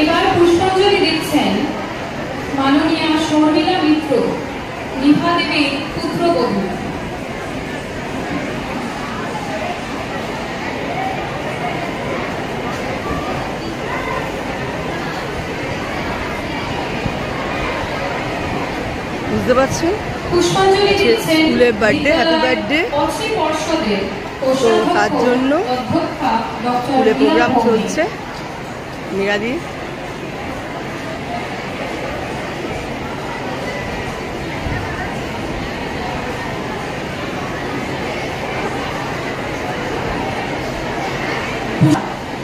এবার পুষ্পাঞ্জলি দিচ্ছেন মাননীয়া শর্মিলা মিত্র, নিভা দেবীর পুত্রবধূ। বুঝতে পারছেন? পুষ্পাঞ্জলি দিচ্ছেন স্কুলের বার্থডে, হ্যাপি বার্থডে। তো তার জন্য স্কুলে প্রোগ্রাম চলছে মেঘাদি।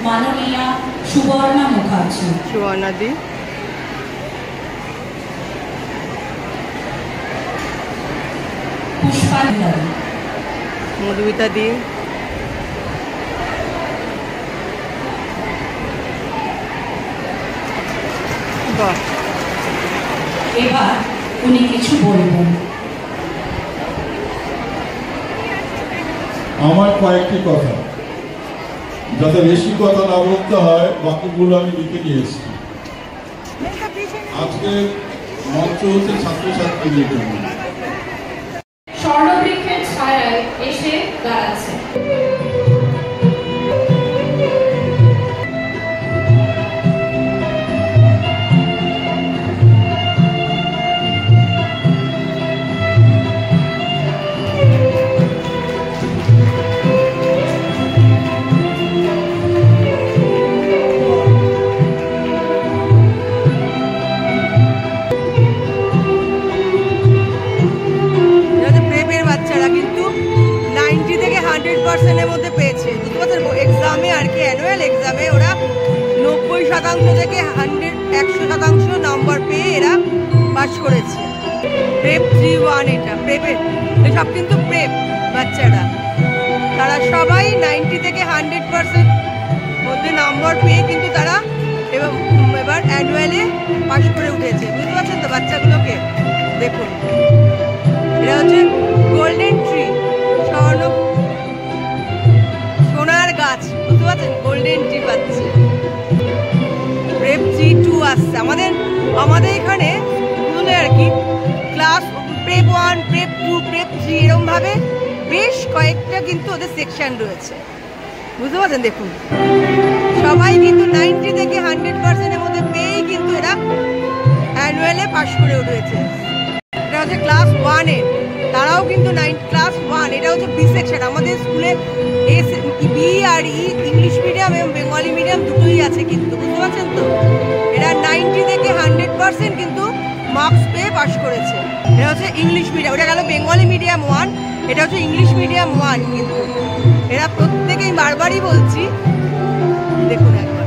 মাননীয়া সুবর্ণা মুখার্জি, সুবর্ণাদি, পুষ্পাঞ্জলি, মধুমিতা দি, বাহ। এবার উনি কিছু বলবেন। আমার কয়েকটি কথা, যাতে বেশি কথা না বলতে হয়, বাকিগুলো আমি লিখে নিয়েছি। আজকে মঞ্চ হচ্ছে ছাত্রছাত্রীদের জন্য। স্বর্ণবৃক্ষের ছায়ায় এসে দাঁড়াচ্ছে। মধ্যে পেয়েছে, বুঝতে পারছেন? এক্সামে আর কি, অ্যানুয়াল এক্সামে ওরা 90% থেকে 100% নাম্বার পেয়ে এরা পাস করেছে। প্রেপ 3-1, এটা প্রেপের সব কিন্তু প্রেপ বাচ্চারা, তারা সবাই 90 থেকে 100% মধ্যে নাম্বার পেয়ে কিন্তু তারা এবার অ্যানুয়ালে পাস করে উঠেছে। বুঝতে পারছেন তো বাচ্চাগুলোকে? দেখুন, এটা হচ্ছে গোল্ডেন ট্রি, সোনার গাছ, বুঝতে পারছেন? গোল্ডেন ট্রি পাচ্ছে। প্রেপ 3-2 আসছে আমাদের এখানে স্কুলে আর কি, ক্লাস প্রেপ 1, প্রেপ 2, প্রেপ 3 এরকম ভাবে বেশ কয়েকটা কিন্তু ওদের সেকশন রয়েছে। বুঝতে পারছেন? দেখুন, সবাই কিন্তু 90 থেকে 100% এর মধ্যে পেয়েই কিন্তু এরা অ্যানুয়ালে পাস করে উঠেছে। এটা হচ্ছে ক্লাস 1 এর, তারাও কিন্তু ক্লাস 1, এটা হচ্ছে বি সেকশন। আমাদের স্কুলে বি আর ইংলিশ মিডিয়াম এবং বেঙ্গলি মিডিয়াম দুটোই আছে কিন্তু, বুঝতে পারছেন তো? এরা 90 থেকে 100% কিন্তু মার্কস পেয়ে পাস করেছে। এটা হচ্ছে ইংলিশ মিডিয়াম, ওটা গেল বেঙ্গলি মিডিয়াম 1, এটা হচ্ছে ইংলিশ মিডিয়াম 1। কিন্তু এরা প্রত্যেকেই বারবারই বলছি, দেখুন একবার,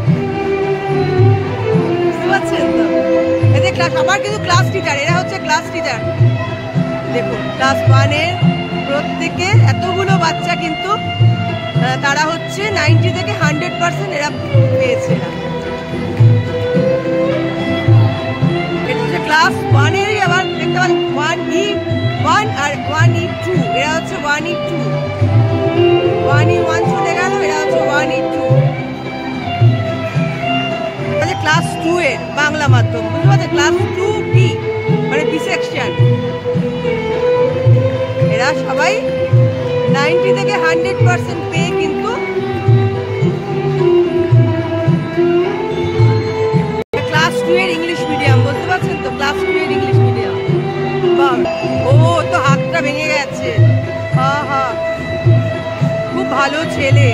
বুঝতে পারছেন তো? এদের ক্লাস আবার কিন্তু ক্লাস টিচার, এরা হচ্ছে ক্লাস টিচার। দেখুন, ক্লাস 1 এর প্রত্যেকে এতগুলো বাচ্চা কিন্তু তারা হচ্ছে 90 থেকে 100% এরা পেয়েছে। এটা হচ্ছে ক্লাস 1 এরই, আবার দেখতে পাচ্ছেন 1E1 আর 1E2, এরা হচ্ছে 1E2, 1E1 চলে গেল, এরা হচ্ছে 1E2। ক্লাস 2 এর বাংলা মাধ্যম, বুঝতে পারছেন? ক্লাস 2B মানে বি সেকশন, এরা সবাই 90 থেকে 100% পেয়ে কিন্তু ক্লাস 2 এর ইংলিশ মিডিয়াম, বুঝতে পারছেন তো? ক্লাস 2 এর ইংলিশ মিডিয়াম। ও তো হাতটা ভেঙে গেছে, হ্যাঁ, খুব ভালো ছেলে।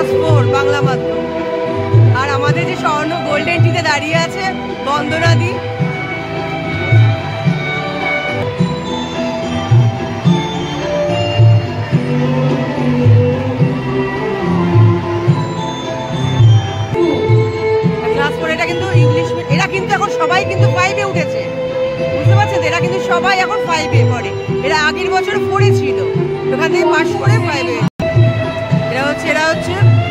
ক্লাস 4 বাংলা মাধ্যম। আর আমাদের যে স্বর্ণ গোল্ডেন টিতে দাঁড়িয়ে আছে বন্দনা দি। ক্লাস 4 এটা কিন্তু ইংলিশ, এরা কিন্তু এখন সবাই কিন্তু 5-এ উঠেছে, বুঝতে পারছেন? এরা কিন্তু সবাই এখন 5-এ পড়ে। এরা আগের বছর 4-এ ছিল, ওখান থেকে পাস করে 5-এ।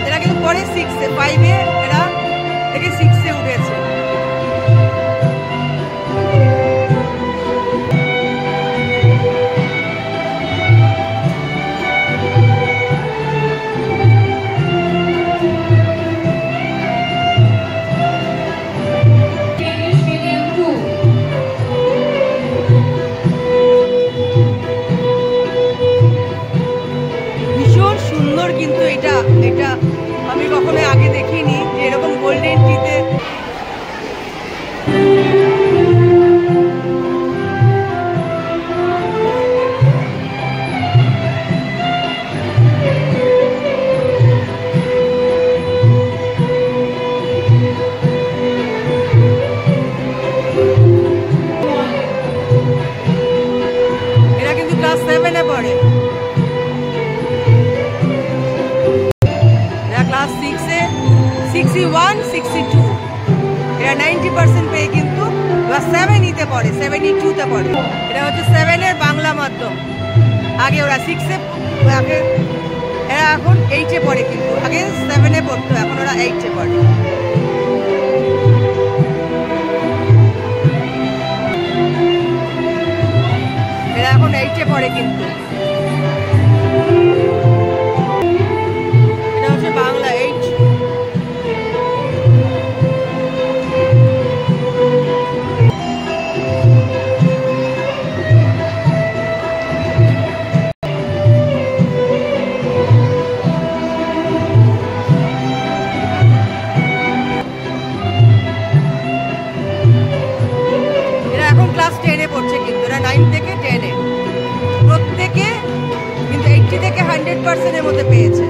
এরা কিন্তু পরে 6-এ, 5-এ এরা থেকে 6-এ উঠেছে। কিন্তু এটা আমি কখনো আগে দেখিনি যে এরকম গোল্ডেন টিতে এরা কিন্তু ক্লাস 7-এ পড়ে। ক্লাস 6-এ 61, 62 এরা 90% পেয়ে কিন্তু 7-তে পড়ে, 72-তে পড়ে। এটা হচ্ছে 7-এর বাংলা মাধ্যম। আগে ওরা 6-এ, আগে এরা এখন 8-এ পড়ে, কিন্তু আগে 7-এ পড়তো, এখন ওরা 8-এ পড়ে। এরা এখন 8-এ পড়ে কিন্তু। বাংলা 8। এরা এখন ক্লাস 10-এ পড়ছে, কিন্তু এরা 9 থেকে 10-এ প্রত্যেকে কিন্তু 80 থেকে 100%-এর মধ্যে পেয়েছে।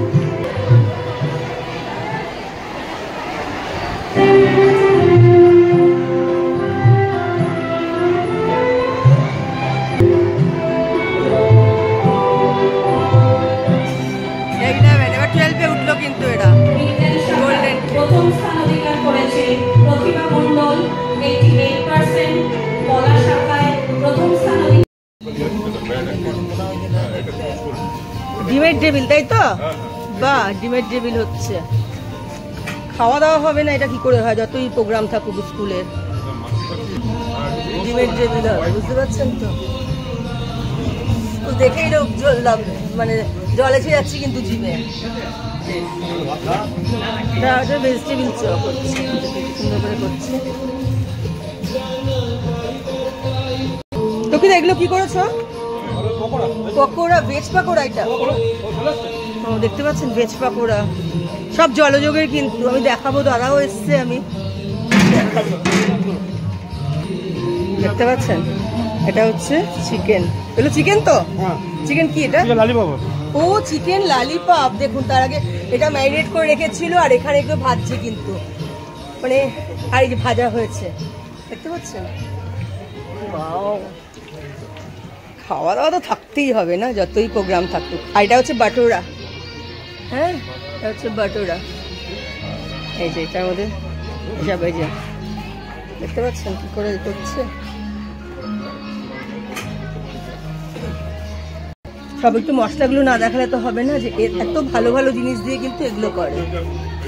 প্রথম স্থান অধিকার করেছে প্রতিভা মণ্ডল 88%, কলা শাখায় প্রথম স্থান ডিমের টেবিল, তাই তো? বাহ, ডিমের টেবিল হচ্ছে। খাওয়া দাওয়া হবে না, এটা কি করে হয়? যতই প্রোগ্রাম থাকুক স্কুলের, ডিমের টেবিল হবে, বুঝতে পারছেন তো? দেখেই লোক মানে জল এসে যাচ্ছে কিন্তু জিমে। ভেজিটেবিল চপ হচ্ছে, সুন্দর করে করছে। তো কি এগুলো কি করেছো? পকোড়া, ভেজ পাকোড়া। এটা দেখতে পাচ্ছেন, ভেজ পাকোড়া সব জলযোগের কিন্তু। আমি দেখাবো, দাদাও এসছে, আমি দেখতে পাচ্ছেন। এটা হচ্ছে চিকেন, এগুলো চিকেন তো? চিকেন কি এটা? ও চিকেন লালিপপ। দেখুন, তার আগে এটা ম্যারিনেট করে রেখেছিল, আর এখানে একটু ভাজছে কিন্তু, মানে আর এই যে ভাজা হয়েছে, দেখতে পাচ্ছেন? খাওয়া দাওয়া তো থাকতেই হবে না, যতই প্রোগ্রাম থাকুক। আর এটা হচ্ছে বাটোরা। হ্যাঁ, এটা হচ্ছে বাটোরা। এই যে এটার মধ্যে এসব, এই যে দেখতে পাচ্ছেন কি করে করছে। সব একটু মশলাগুলো না দেখালে তো হবে না, যে এত ভালো ভালো জিনিস দিয়ে কিন্তু এগুলো করে,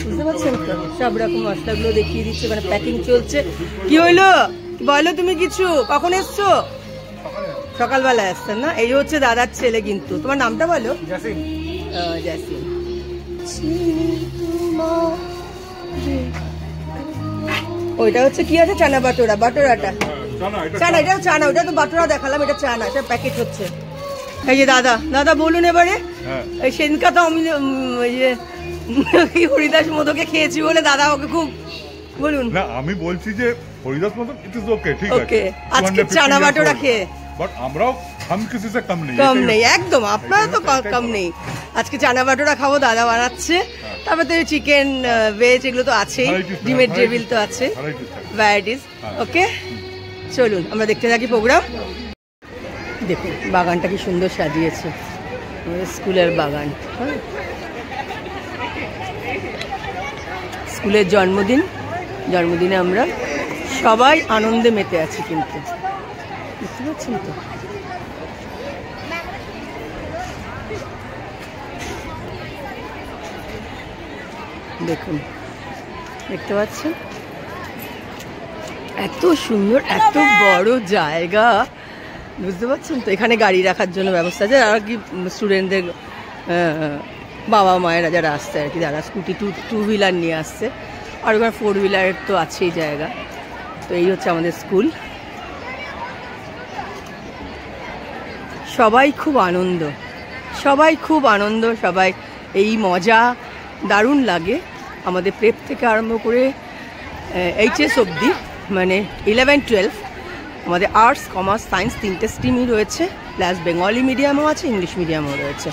বুঝতে পারছেন তো? সব রকম মশলাগুলো দেখিয়ে দিচ্ছে, মানে প্যাকিং চলছে। কি হইলো বলো তুমি কিছু? কখন এসছো? সকালবেলা আসছেন না? এই হচ্ছে দাদার ছেলে কিন্তু। তোমার নামটা বলো। জাসিম। জাসিম। ওইটা হচ্ছে কি আছে? চানা বাটোরা। বাটোরাটা চানা, এটা চানা, ওটা তো বাটোরা দেখালাম, এটা চানা, এটা প্যাকেট হচ্ছে। এই যে দাদা, দাদা বলুন এবারে। সেদিনকা তো আমি হরিদাস মোদকে খেয়েছি বলে দাদা ওকে খুব বলুন। না, আমি বলছি যে Haridas modak it is okay, ঠিক আছে। ওকে, আজকে চানা বাটোরা খেয়ে বাট আমরাও हम किसी से कम नहीं কম নেই একদম, আপনারা তো কম নেই। আজকে চানা বাটোরা খাবো, দাদা বানাচ্ছে। তারপরে তো চিকেন ভেজ এগুলো তো আছেই, ডিমের ডেভিল তো আছে, ভ্যারাইটিস। ওকে চলুন আমরা দেখতে থাকি প্রোগ্রাম। দেখুন বাগানটা কি সুন্দর সাজিয়েছে, আমাদের স্কুলের বাগান। হ্যাঁ, স্কুলের জন্মদিনে আমরা সবাই আনন্দে মেতে আছি, কিন্তু বুঝতে পারছেন তো। দেখুন দেখতে পাচ্ছেন এত সুন্দর, এত বড় জায়গা, বুঝতে পারছেন তো। এখানে গাড়ি রাখার জন্য ব্যবস্থা আছে, আর কি স্টুডেন্টদের বাবা মায়েরা যারা আসছে আর কি, যারা স্কুটি টু হুইলার নিয়ে আসছে, আর ওখানে 4 হুইলারের তো আছেই জায়গা। তো এই হচ্ছে আমাদের স্কুল। সবাই খুব আনন্দ, সবাই এই মজা দারুণ লাগে। আমাদের প্রেপ থেকে আরম্ভ করে এইচএস অবধি, মানে 11-12 আমাদের আর্টস, কমার্স, সায়েন্স 3টে স্ট্রিমই রয়েছে, প্লাস বেঙ্গলি মিডিয়ামও আছে, ইংলিশ মিডিয়ামও রয়েছে।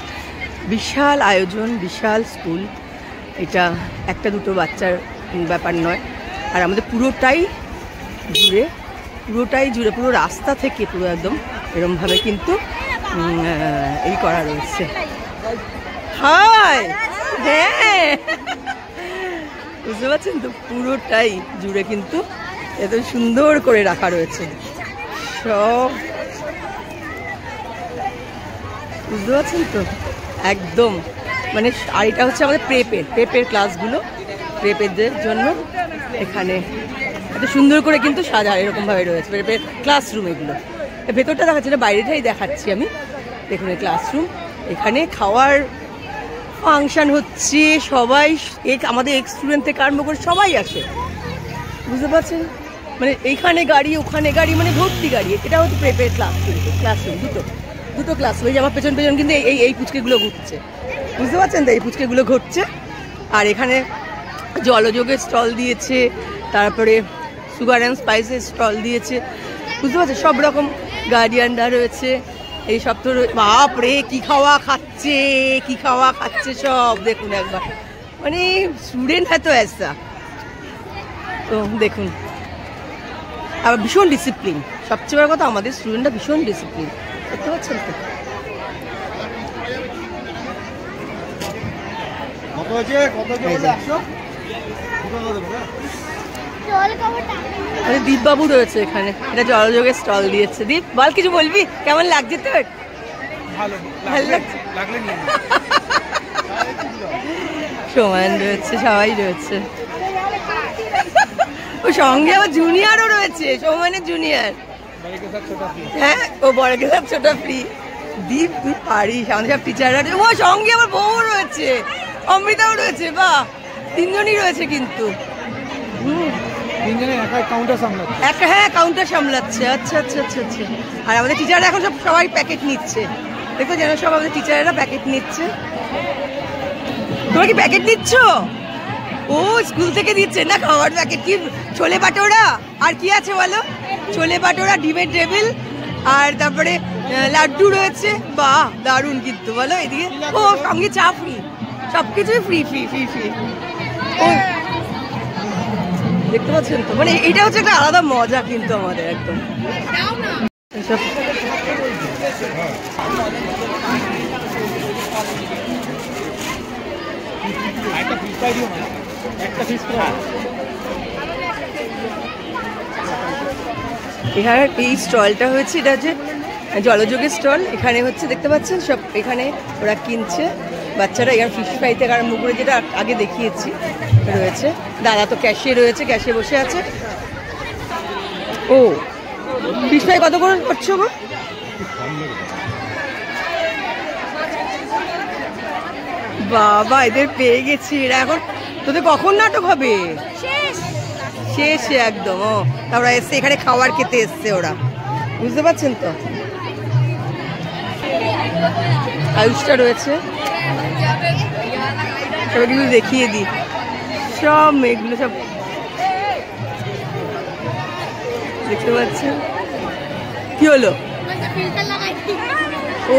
বিশাল আয়োজন, বিশাল স্কুল। এটা একটা দুটো বাচ্চার ব্যাপার নয়। আর আমাদের পুরোটাই জুড়ে পুরো রাস্তা থেকে পুরো একদম এরমভাবে কিন্তু এই করা রয়েছে। হাই, হ্যাঁ বুঝতে পারছেন তো, পুরোটাই জুড়ে কিন্তু এত সুন্দর করে রাখা রয়েছে সব, বুঝতে পারছেন তো একদম। মানে আর এটা হচ্ছে আমাদের প্রেপের ক্লাসগুলো, প্রেপেরদের জন্য এখানে এত সুন্দর করে কিন্তু সাজা এরকমভাবে রয়েছে প্রেপের ক্লাসরুম। এগুলো ভেতরটা দেখাচ্ছে না, বাইরেটাই দেখাচ্ছি আমি। দেখুন এই ক্লাসরুম, এখানে খাওয়ার ফাংশন হচ্ছে, সবাই আমাদের এক্স স্টুডেন্ট থেকে আরম্ভ করে সবাই আসে, বুঝতে পারছেন। মানে এইখানে গাড়ি, ওখানে গাড়ি, মানে ভর্তি গাড়ি। এটা হচ্ছে প্রেপের ক্লাসরুম, দুটো ক্লাসরুম। এই যে আমার পেছন কিন্তু এই পুচকেগুলো ঘুরছে, বুঝতে পারছেন তো, এই পুচকেগুলো ঘুরছে। আর এখানে জলযোগের স্টল দিয়েছে, তারপরে সুগার অ্যান্ড স্পাইসের স্টল দিয়েছে, বুঝতে পারছেন। সব রকম গার্ডিয়ানরা রয়েছে, এই সব তো বাপরে কি খাওয়া খাচ্ছে সব দেখুন একবার, মানে স্টুডেন্ট হয় তো ऐसा। তো দেখুন আবার ভীষণ ডিসিপ্লিন, সবচেয়ে বড় কথা আমাদের স্টুডেন্টরা ভীষণ ডিসিপ্লিন, দেখতে পাচ্ছেন তো। দীপবাবু রয়েছে এখানে, এটা জলযোগের স্টল দিয়েছে। দীপ বল, কিছু বলবি, কেমন লাগছে তোর? ভালো লাগছে। সমান রয়েছে, সবাই রয়েছে, ও সঙ্গে আবার জুনিয়রও রয়েছে, সৌমানের জুনিয়র। হ্যাঁ, ও বড়কে সব ছোটা ফ্রি। দীপ তুই পারিস, আমাদের সব টিচাররা, ও সঙ্গে আবার বউ রয়েছে, অমৃতাও রয়েছে। বাহ, 3জনই রয়েছে কিন্তু। হ্যাঁ, কাউন্টার সামলাচ্ছে। আচ্ছা। আর আমাদের টিচাররা এখন সবাই প্যাকেট নিচ্ছে, দেখো যেন সব আমাদের টিচারেরা প্যাকেট নিচ্ছে। তোমরা কি প্যাকেট নিচ্ছ? ও স্কুল থেকে দিচ্ছে না খাওয়ার প্যাকেট। কি ছোলে বাটোরা, আর কি আছে বলো? ছোলে বাটোরা, ডিমের ডেভিল, আর তারপরে লাড্ডু রয়েছে। বাহ, দারুণ কিন্তু বলো। এদিকে ও সঙ্গে চা ফ্রি, সবকিছুই ফ্রি। ও দেখতে পাচ্ছেন তো, মানে এটা হচ্ছে একটা আলাদা মজা কিন্তু আমাদের একদম। এখানে এই স্টলটা হচ্ছে, এটা হচ্ছে জলযোগের স্টল। এখানে হচ্ছে দেখতে পাচ্ছেন সব, এখানে ওরা কিনছে বাচ্চারা। এখানে ফিশ ফ্রাই থেকে আরম্ভ করে যেটা আগে দেখিয়েছি রয়েছে। দাদা তো ক্যাশে রয়েছে, ক্যাশে বসে আছে। ও ফিশ ফ্রাই কত করে করছো গো? বাবা, এদের পেয়ে গেছি। এরা এখন তোদের কখন নাটক হবে? শেষে একদম। ও তারপরে এসছে এখানে খাবার খেতে এসছে ওরা, বুঝতে পারছেন তো। আয়ুষটা রয়েছে, সবাই কিন্তু দেখিয়ে দিই সব মেয়েগুলো, সব দেখতে পাচ্ছেন। কি হলো?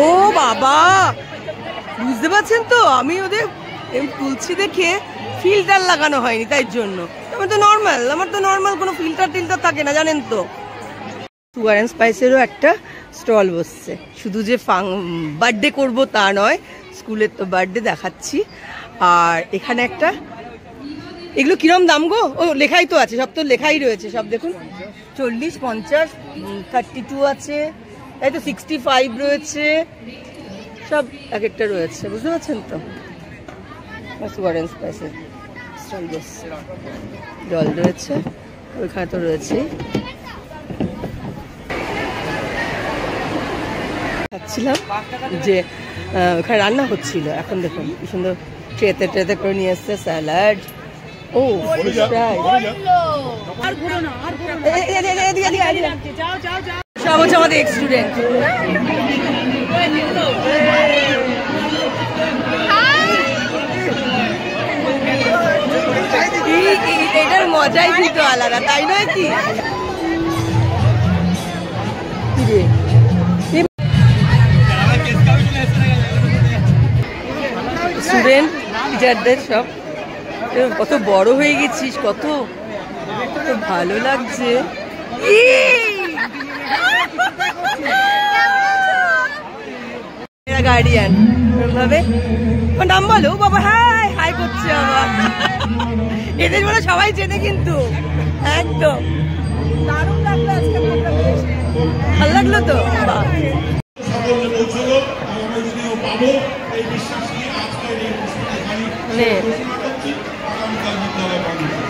ও বাবা, বুঝতে পারছেন তো, আমি ওদের তুলছি দেখে ফিল্টার লাগানো হয়নি, তাই জন্য। আমার তো নর্মাল কোনো ফিল্টার থাকে না, জানেন তো। সুগার অ্যান্ড স্পাইসেরও একটা স্টল বসছে। শুধু যে বার্থডে করব তা নয়, স্কুলের তো বার্থডে দেখাচ্ছি। আর এখানে একটা, এগুলো কিরম দাম গো? ও লেখাই তো আছে, সব তো লেখাই রয়েছে সব, দেখুন 40, 50, 32 আছে, তাই তো 65 রয়েছে, সব এক একটা রয়েছে, বুঝতে পারছেন তো। সুগার অ্যান্ড স্পাইসের স্টল বসছে, জল রয়েছে ওইখানে তো রয়েছে। ভাবছিলাম যে ওখানে রান্না হচ্ছিল, এখন দেখুন কি সুন্দর ট্রেতে করে নিয়ে এসছে স্যালাড। ও সব হচ্ছে আমাদের এক্স স্টুডেন্ট। এটার মজাই কিন্তু আলাদা, তাই নয় কি? স্টুডেন্ট টিচারদের সব কত বড় হয়ে গেছিস, কত ভালো লাগছে। গার্ডিয়ান ভাবে নাম বলো বাবা, হাই হাই করছে আবার। এদের বলে সবাই চেনে কিন্তু, একদম দারুণ লাগলো আজকে, ভালো লাগলো তো।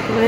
মানে